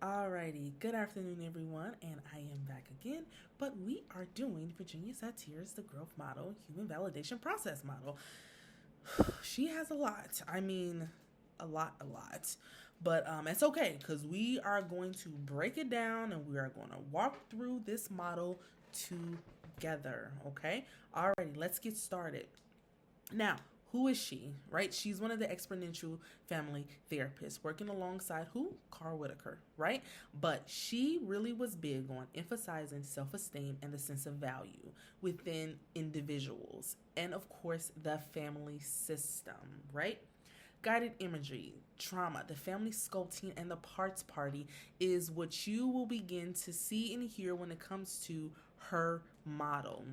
Alrighty, good afternoon, everyone, and I am back again. But we are doing Virginia Satir's The Growth Model, Human Validation Process Model. She has a lot. I mean, a lot. But it's okay because we are going to break it down and we are going to walk through this model together. Okay? Alrighty, let's get started. Now, who is she, right? She's one of the exponential family therapists working alongside who? Carl Whitaker, right? But she really was big on emphasizing self esteem and the sense of value within individuals. And of course, the family system, right? Guided imagery, trauma, the family sculpting, and the parts party is what you will begin to see and hear when it comes to her model.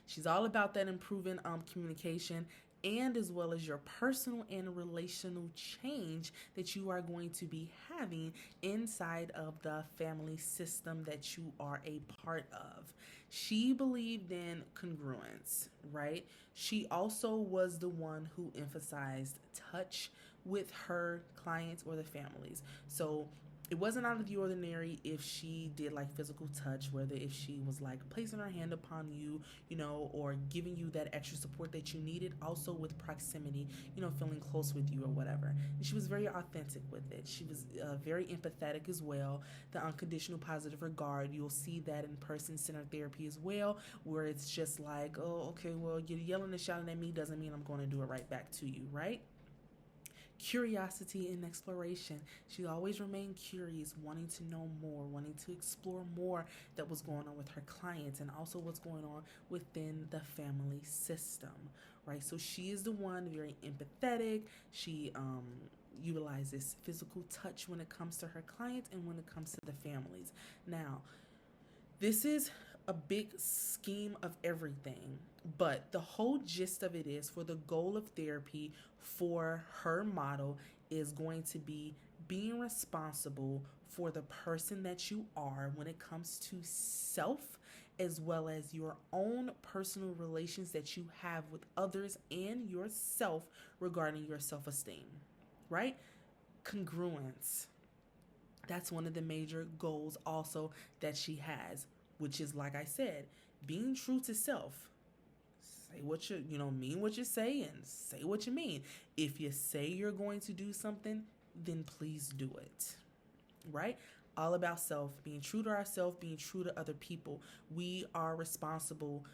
She's all about that improving communication and as well as your personal and relational change that you are going to be having inside of the family system that you are a part of. She believed in congruence, right? She also was the one who emphasized touch with her clients or the families. So it wasn't out of the ordinary if she did like physical touch, whether if she was like placing her hand upon you, or giving you that extra support that you needed, also with proximity, feeling close with you or whatever. And she was very authentic with it. She was very empathetic as well. The unconditional positive regard, you'll see that in person centered therapy as well, where it's just like, oh, okay, well, you're yelling and shouting at me doesn't mean I'm going to do it right back to you, right? Curiosity and exploration. She always remained curious, wanting to know more, wanting to explore more that was going on with her clients and also what's going on within the family system, right? So she is the one very empathetic. She utilizes physical touch when it comes to her clients and when it comes to the families. Now, this is a big scheme of everything, but the whole gist of it is for the goal of therapy for her model is going to be being responsible for the person that you are when it comes to self, as well as your own personal relations that you have with others and yourself regarding your self esteem, right? Congruence. That's one of the major goals also that she has, which is, like I said, being true to self. Say what mean what you say and say what you mean. If you say you're going to do something, then please do it, right? All about self, being true to ourselves, being true to other people. We are responsible,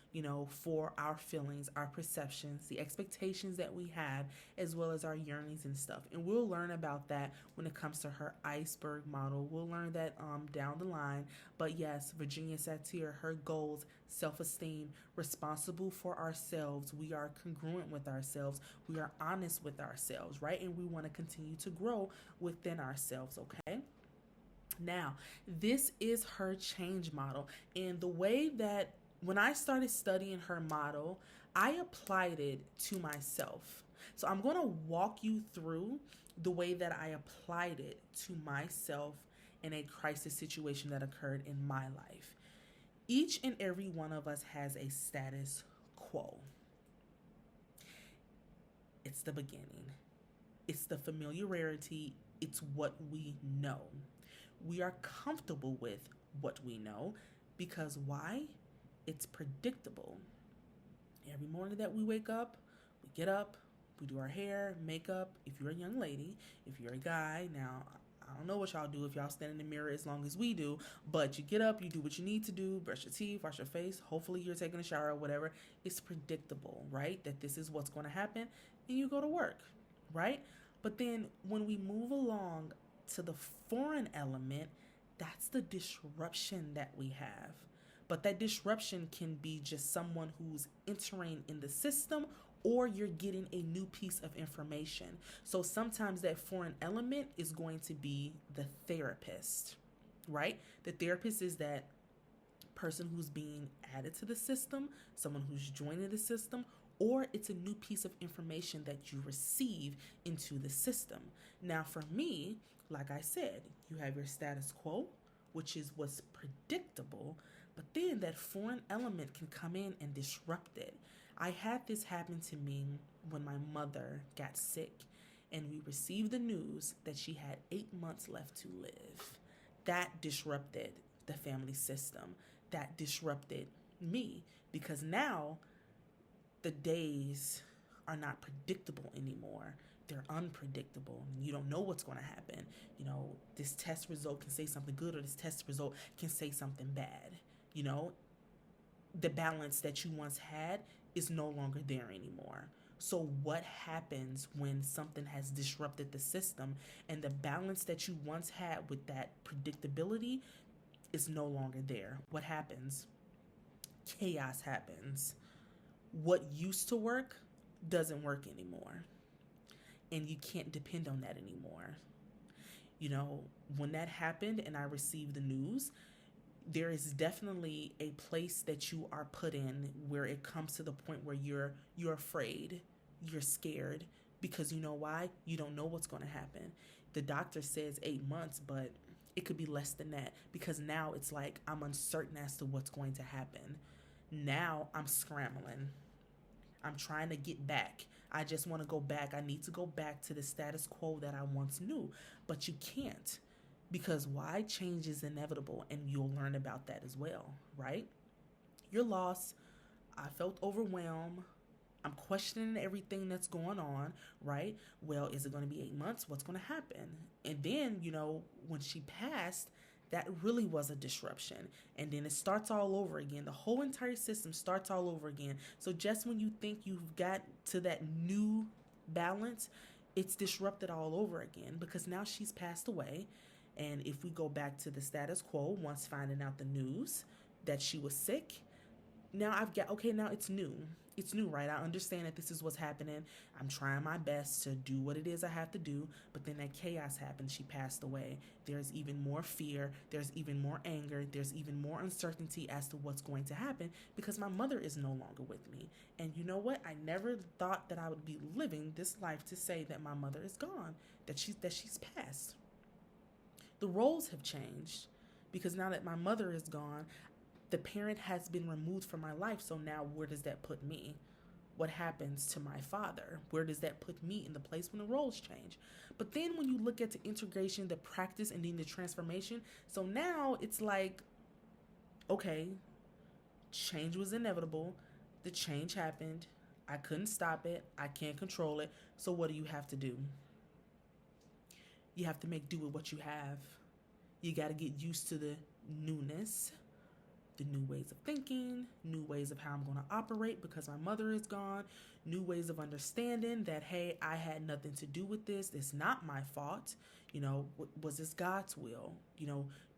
for our feelings, our perceptions, the expectations that we have, as well as our yearnings and stuff. And we'll learn about that when it comes to her iceberg model. We'll learn that down the line. But yes, Virginia Satir, her goals, self-esteem, responsible for ourselves. We are congruent with ourselves. We are honest with ourselves, right? And we want to continue to grow within ourselves, okay? Now, this is her change model. And the way that when I started studying her model, I applied it to myself. So I'm going to walk you through the way that I applied it to myself in a crisis situation that occurred in my life. Each and every one of us has a status quo. It's the beginning. It's the familiarity. It's what we know. We are comfortable with what we know because why? It's predictable. Every morning that we wake up, we get up, we do our hair, makeup. If you're a young lady, if you're a guy, now I don't know what y'all do if y'all stand in the mirror as long as we do, but you get up, you do what you need to do, brush your teeth, wash your face, hopefully you're taking a shower or whatever. It's predictable, right? That this is what's going to happen and you go to work, right? But then when we move along to the foreign element, that's the disruption that we have. But that disruption can be just someone who's entering in the system or you're getting a new piece of information. So sometimes that foreign element is going to be the therapist, right? The therapist is that person who's being added to the system, someone who's joining the system, or it's a new piece of information that you receive into the system. Now, for me, like I said, you have your status quo, which is what's predictable, but then that foreign element can come in and disrupt it. I had this happen to me when my mother got sick, and we received the news that she had 8 months left to live. That disrupted the family system. That disrupted me, because now the days are not predictable anymore. They're unpredictable. You don't know what's going to happen. This test result can say something good, or this test result can say something bad. The balance that you once had is no longer there anymore. So what happens when something has disrupted the system and the balance that you once had with that predictability is no longer there? What happens? Chaos happens. What used to work doesn't work anymore. And you can't depend on that anymore. When that happened and I received the news, there is definitely a place that you are put in where it comes to the point where you're afraid, you're scared, because you know why? You don't know what's going to happen. The doctor says 8 months, but it could be less than that, because now it's like I'm uncertain as to what's going to happen. Now I'm scrambling. I'm trying to get back. I just want to go back. I need to go back to the status quo that I once knew, but you can't. Because why? Change is inevitable, and you'll learn about that as well, right? You're lost. I felt overwhelmed. I'm questioning everything that's going on, right? Well, is it going to be 8 months? What's going to happen? And then, when she passed, that really was a disruption. And then it starts all over again. The whole entire system starts all over again. So just when you think you've got to that new balance, it's disrupted all over again, because now she's passed away. And if we go back to the status quo, once finding out the news that she was sick, now now it's new. It's new, right? I understand that this is what's happening. I'm trying my best to do what it is I have to do, but then that chaos happened. She passed away. There's even more fear. There's even more anger. There's even more uncertainty as to what's going to happen, because my mother is no longer with me. And you know what? I never thought that I would be living this life to say that my mother is gone, that she's passed. The roles have changed, because now that my mother is gone, the parent has been removed from my life. So now where does that put me? What happens to my father? Where does that put me in the place when the roles change? But then when you look at the integration, the practice, and then the transformation, so now it's like, okay, change was inevitable. The change happened. I couldn't stop it. I can't control it. So what do you have to do? You have to make do with what you have. You got to get used to the newness, the new ways of thinking, new ways of how I'm going to operate because my mother is gone, new ways of understanding that, hey, I had nothing to do with this. It's not my fault. Was this God's will?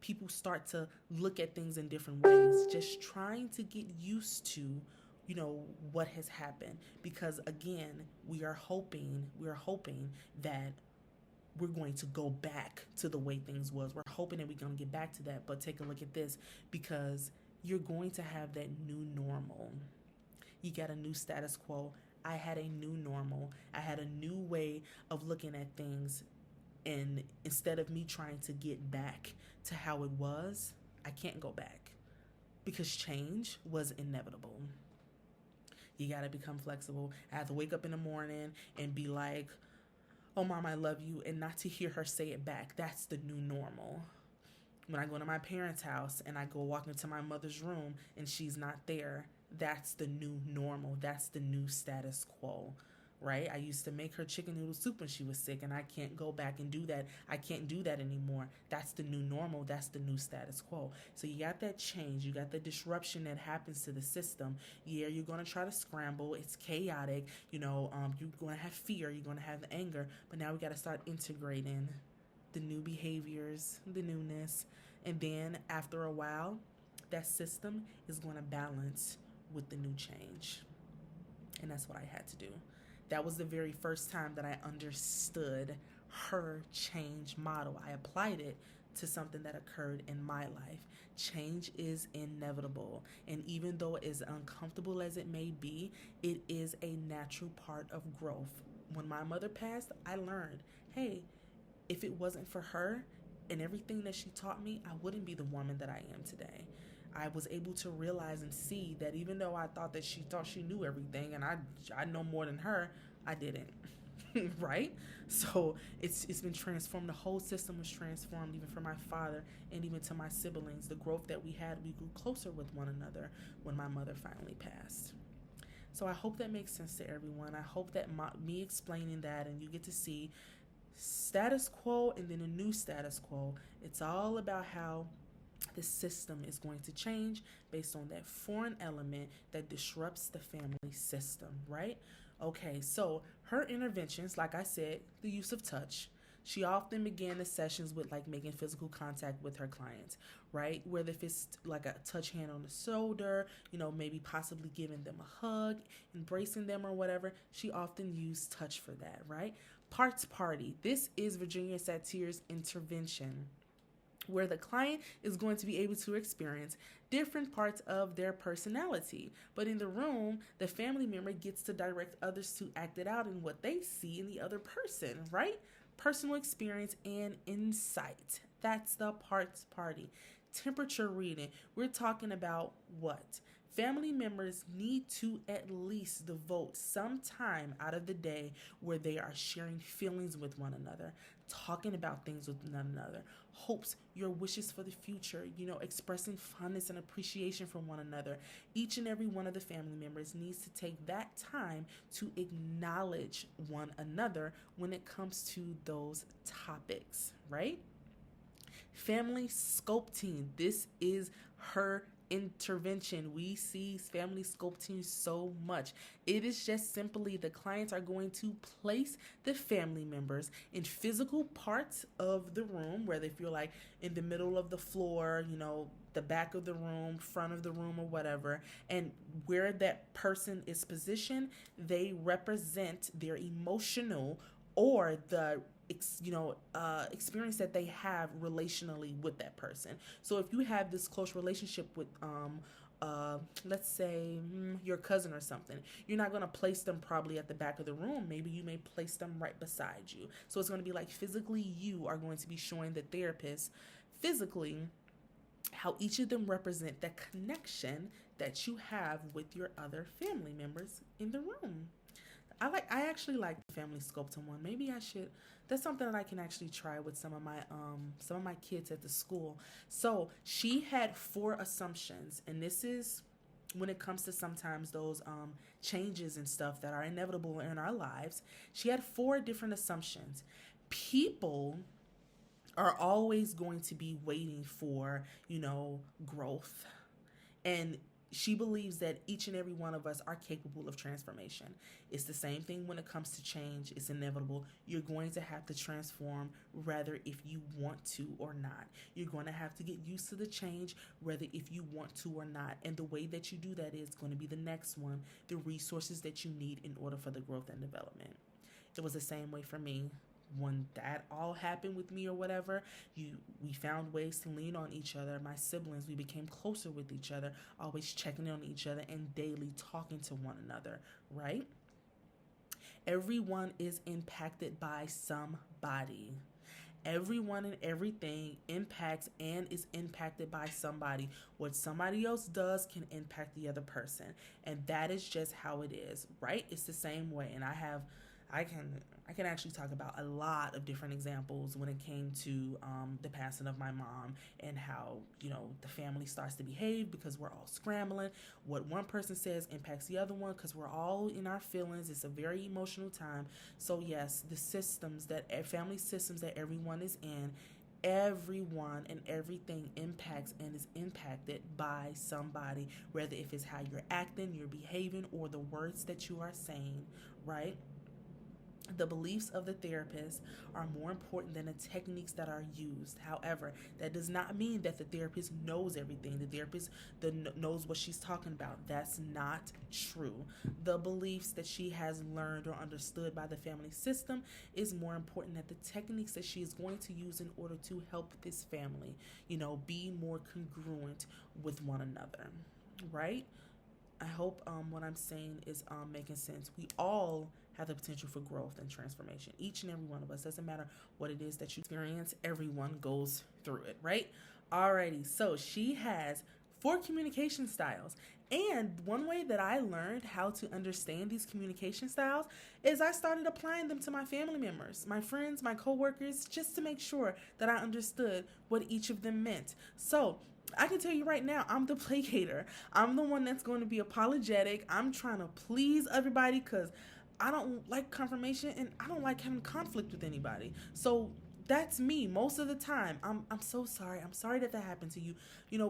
People start to look at things in different ways, just trying to get used to what has happened, because again, we are hoping that we're going to go back to the way things was. We're hoping that we're going to get back to that. But take a look at this, because you're going to have that new normal. You got a new status quo. I had a new normal. I had a new way of looking at things. And instead of me trying to get back to how it was, I can't go back, because change was inevitable. You got to become flexible. I have to wake up in the morning and be like, oh, Mom, I love you, and not to hear her say it back. That's the new normal. When I go to my parents' house and I go walk into my mother's room and she's not there, that's the new normal. That's the new status quo, right? I used to make her chicken noodle soup when she was sick, and I can't go back and do that. I can't do that anymore. That's the new normal. That's the new status quo. So you got that change. You got the disruption that happens to the system. Yeah, you're going to try to scramble. It's chaotic. You're going to have fear. You're going to have the anger. But now we got to start integrating the new behaviors, the newness. And then after a while, that system is going to balance with the new change. And that's what I had to do. That was the very first time that I understood her change model. I applied it to something that occurred in my life. Change is inevitable. And even though as uncomfortable as it may be, it is a natural part of growth. When my mother passed, I learned, hey, if it wasn't for her and everything that she taught me, I wouldn't be the woman that I am today. I was able to realize and see that even though I thought she knew everything and I know more than her, I didn't. right? So it's been transformed. The whole system was transformed, even for my father and even to my siblings. The growth that we had, we grew closer with one another when my mother finally passed. So I hope that makes sense to everyone. I hope that me explaining that and you get to see status quo and then a new status quo. It's all about how the system is going to change based on that foreign element that disrupts the family system, right? Okay, so her interventions, like I said, the use of touch. She often began the sessions with like making physical contact with her clients, right? Whether if it's like a touch hand on the shoulder, maybe possibly giving them a hug, embracing them or whatever. She often used touch for that, right? Parts party. This is Virginia Satir's intervention where the client is going to be able to experience different parts of their personality. But in the room, the family member gets to direct others to act it out in what they see in the other person, right? Personal experience and insight. That's the parts party. Temperature reading. We're talking about what? Family members need to at least devote some time out of the day where they are sharing feelings with one another, talking about things with one another, hopes, your wishes for the future, expressing fondness and appreciation for one another. Each and every one of the family members needs to take that time to acknowledge one another when it comes to those topics, right? Family sculpting. This is her intervention. We see family sculpting so much. It is just simply the clients are going to place the family members in physical parts of the room, whether if you're like in the middle of the floor, the back of the room, front of the room, or whatever, and where that person is positioned, they represent their emotional or the experience that they have relationally with that person. So if you have this close relationship with let's say your cousin or something, you're not going to place them probably at the back of the room. Maybe you may place them right beside you. So it's going to be like physically you are going to be showing the therapist physically how each of them represent the connection that you have with your other family members in the room. I actually like the family sculpting one. Maybe I should. That's something that I can actually try with some of my kids at the school. So she had 4 assumptions, and this is when it comes to sometimes those changes and stuff that are inevitable in our lives. She had 4 different assumptions. People are always going to be waiting for growth, and she believes that each and every one of us are capable of transformation. It's the same thing when it comes to change. It's inevitable. You're going to have to transform whether if you want to or not. You're going to have to get used to the change whether if you want to or not. And the way that you do that is going to be the next one, the resources that you need in order for the growth and development. It was the same way for me. When that all happened with me or whatever, we found ways to lean on each other. My siblings, we became closer with each other, always checking on each other and daily talking to one another, right? Everyone is impacted by somebody. Everyone and everything impacts and is impacted by somebody. What somebody else does can impact the other person. And that is just how it is, right? It's the same way. And I can actually talk about a lot of different examples when it came to the passing of my mom and how, the family starts to behave because we're all scrambling. What one person says impacts the other one because we're all in our feelings. It's a very emotional time. So yes, the family systems that everyone is in, everyone and everything impacts and is impacted by somebody, whether if it's how you're acting, you're behaving, or the words that you are saying, right? The beliefs of the therapist are more important than the techniques that are used. However, that does not mean that the therapist knows everything. The therapist knows what she's talking about. That's not true. The beliefs that she has learned or understood by the family system is more important than the techniques that she is going to use in order to help this family, be more congruent with one another, right? I hope what I'm saying is making sense. We all have the potential for growth and transformation. Each and every one of us. Doesn't matter what it is that you experience. Everyone goes through it, right? Alrighty. So she has 4 communication styles. And one way that I learned how to understand these communication styles is I started applying them to my family members, my friends, my coworkers, just to make sure that I understood what each of them meant. So I can tell you right now, I'm the placater. I'm the one that's going to be apologetic. I'm trying to please everybody because I don't like confirmation and I don't like having conflict with anybody. So that's me most of the time. I'm so sorry. I'm sorry that happened to you.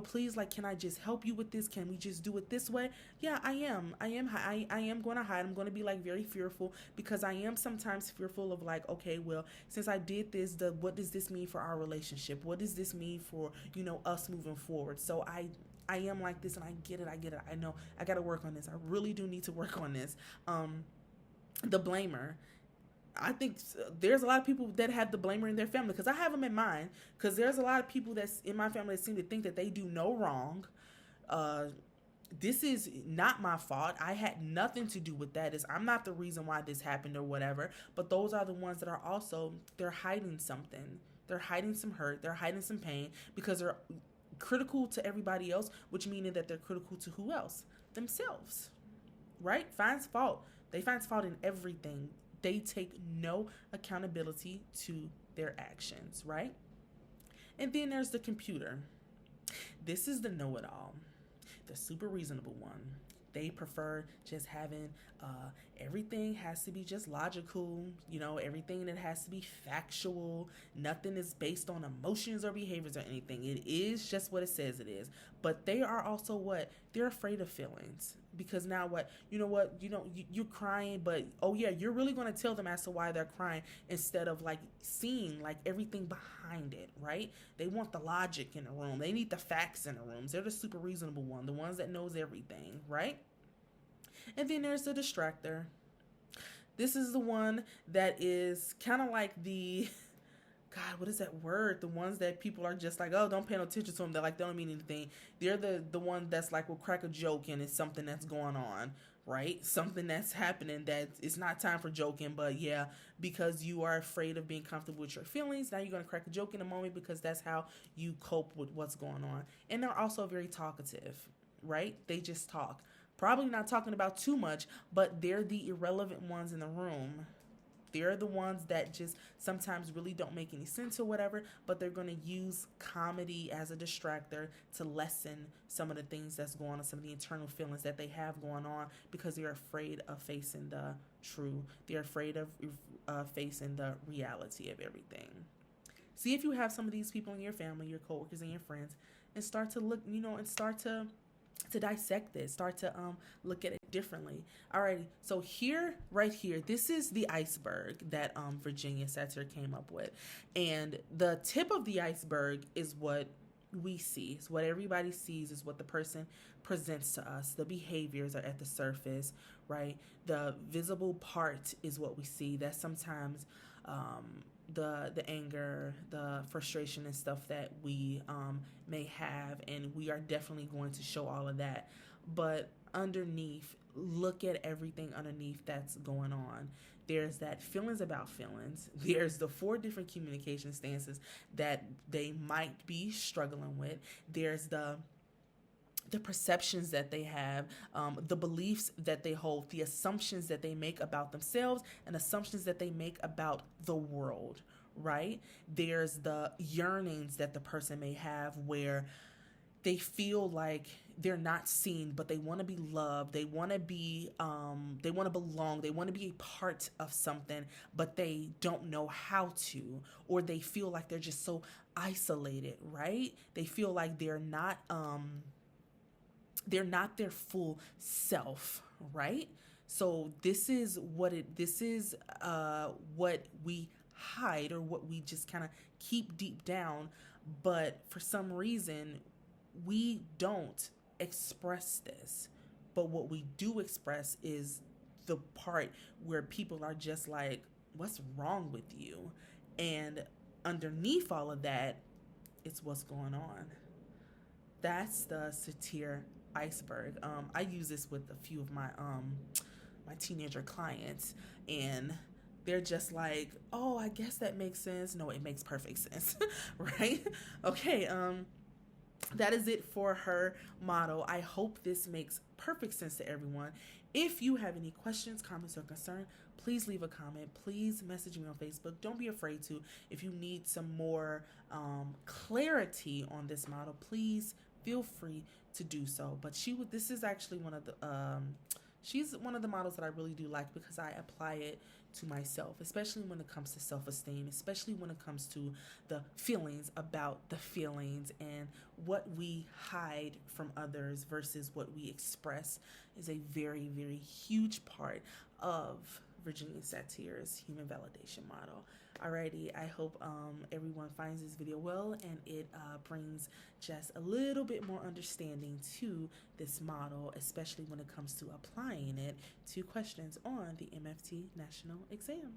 Please, like, can I just help you with this? Can we just do it this way? Yeah, I am. I am going to hide. I'm going to be like very fearful because I am sometimes fearful of like, okay, well, since I did this, what does this mean for our relationship? What does this mean for, us moving forward? So I am like this and I get it. I know I got to work on this. I really do need to work on this. The blamer. I think there's a lot of people that have the blamer in their family because I have them in mine because there's a lot of people that's in my family that seem to think that they do no wrong. This is not my fault. I had nothing to do with that. I'm not the reason why this happened or whatever. But those are the ones that are also, they're hiding something. They're hiding some hurt. They're hiding some pain because they're critical to everybody else, which meaning that they're critical to who else? Themselves, right? Finds fault. They find fault in everything. They take no accountability to their actions, right? And then there's the computer. This is the know-it-all, the super reasonable one. They prefer just having everything has to be just logical, everything that has to be factual. Nothing is based on emotions or behaviors or anything. It is just what it says it is. But they are also what? They're afraid of feelings. Because now what? You're crying, but oh yeah, you're really going to tell them as to why they're crying instead of like seeing like everything behind it, right? They want the logic in the room. They need the facts in the rooms. They're the super reasonable one, the ones that knows everything, right? And then there's the distractor. This is the one that is kind of like the, God, what is that word? The ones that people are just like, oh, don't pay no attention to them. They're like, they don't mean anything. They're the one that's like, will crack a joke and it's something that's going on, right? Something that's happening that it's not time for joking, but yeah, because you are afraid of being comfortable with your feelings, now you're going to crack a joke in a moment because that's how you cope with what's going on. And they're also very talkative, right? They just talk. Probably not talking about too much, but they're the irrelevant ones in the room. They're the ones that just sometimes really don't make any sense or whatever, but they're going to use comedy as a distractor to lessen some of the things that's going on, some of the internal feelings that they have going on because they're afraid of facing the true. They're afraid of facing the reality of everything. See if you have some of these people in your family, your coworkers and your friends, and start to look, and start to dissect this, start to look at it differently. Alrighty, so right here, this is the iceberg that Virginia Satir came up with. And the tip of the iceberg is what we see. It's what everybody sees, is what the person presents to us. The behaviors are at the surface, right? The visible part is what we see. That sometimes the anger, the frustration and stuff that we may have, and we are definitely going to show all of that. But underneath, look at everything underneath that's going on. There's that feelings about feelings. There's the 4 different communication stances that they might be struggling with. There's the perceptions that they have, the beliefs that they hold, the assumptions that they make about themselves, and assumptions that they make about the world, right? There's the yearnings that the person may have where they feel like they're not seen, but they want to be loved. They want to be, they want to belong. They want to be a part of something, but they don't know how to, or they feel like they're just so isolated, right? They feel like they're not their full self, right? So this is what we hide, or what we just kind of keep deep down, but for some reason we don't express this. But what we do express is the part where people are just like, what's wrong with you? And underneath all of that, it's what's going on. That's the Satir iceberg. I use this with a few of my teenager clients, and they're just like, oh, I guess that makes sense. No, it makes perfect sense. Right? Okay. that is it for her model. I hope this makes perfect sense to everyone. If you have any questions, comments, or concern, please leave a comment. Please message me on Facebook. Don't be afraid to. If you need some more clarity on this model, please feel free to do so. But this is actually one of the she's one of the models that I really do like because I apply it to myself, especially when it comes to self-esteem, especially when it comes to the feelings about the feelings, and what we hide from others versus what we express is a very, very huge part of Virginia Satir's human validation model. Alrighty, I hope everyone finds this video well, and it brings just a little bit more understanding to this model, especially when it comes to applying it to questions on the MFT National Exam.